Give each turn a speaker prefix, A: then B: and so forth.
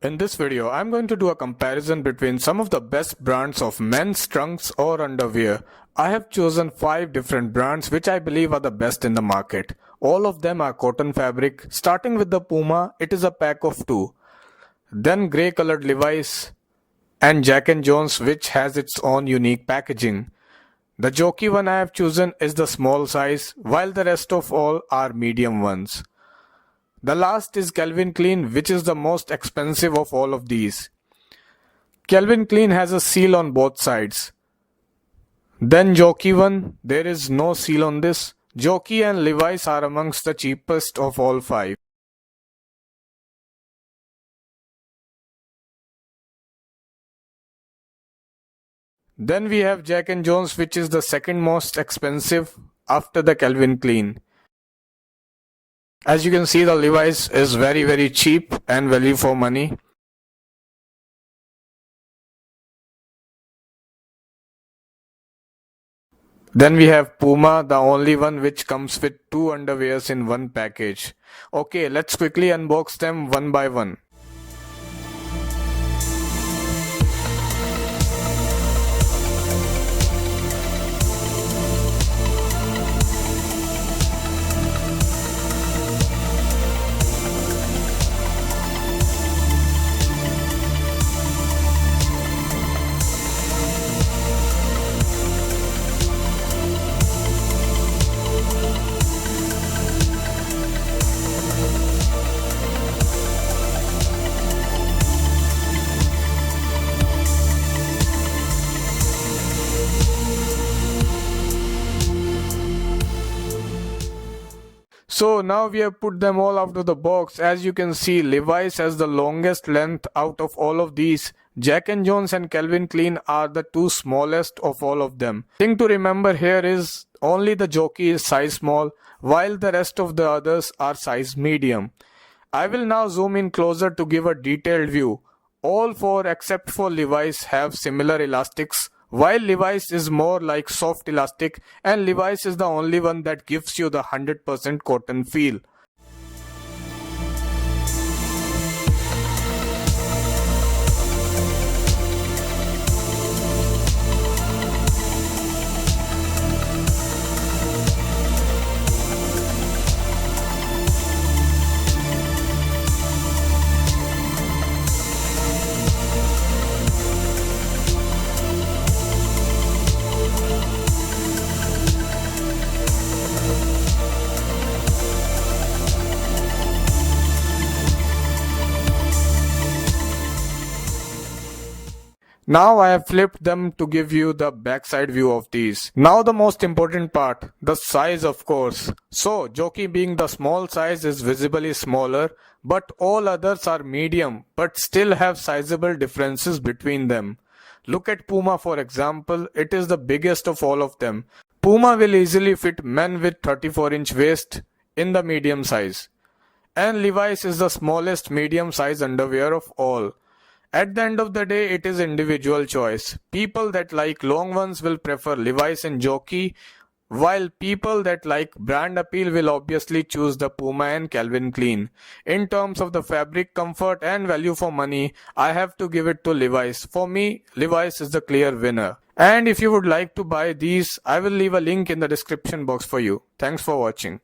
A: In this video, I'm going to do a comparison between some of the best brands of men's trunks or underwear. I have chosen 5 different brands which I believe are the best in the market. All of them are cotton fabric. Starting with the Puma, it is a pack of 2. Then grey colored Levi's and Jack & Jones, which has its own unique packaging. The Jockey one I have chosen is the small size, while the rest of all are medium ones. The last is Calvin Klein, which is the most expensive of all of these. Calvin Klein has a seal on both sides. Then Jockey one, there is no seal on this. Jockey and Levi's are amongst the cheapest of all 5. Then we have Jack & Jones, which is the second most expensive after the Calvin Klein. As you can see, the Levi's is very cheap and value for money. Then we have Puma, the only one which comes with 2 underwears in one package. Okay, let's quickly unbox them one by one. So now we have put them all out of the box. As you can see, Levi's has the longest length out of all of these. Jack & Jones and Calvin Klein are the 2 smallest of all of them. Thing to remember here is only the Jockey is size small, while the rest of the others are size medium. I will now zoom in closer to give a detailed view. All 4 except for Levi's have similar elastics, while Levi's is more like soft elastic, and Levi's is the only one that gives you the 100% cotton feel. Now I have flipped them to give you the backside view of these. Now the most important part, the size of course. So Jockey being the small size is visibly smaller, but all others are medium but still have sizable differences between them. Look at Puma for example, it is the biggest of all of them. Puma will easily fit men with 34-inch waist in the medium size. And Levi's is the smallest medium size underwear of all. At the end of the day, it is individual choice. People that like long ones will prefer Levi's and Jockey, while people that like brand appeal will obviously choose the Puma and Calvin Klein. In terms of the fabric, comfort and value for money, I have to give it to Levi's. For me, Levi's is the clear winner. And if you would like to buy these, I will leave a link in the description box for you. Thanks for watching.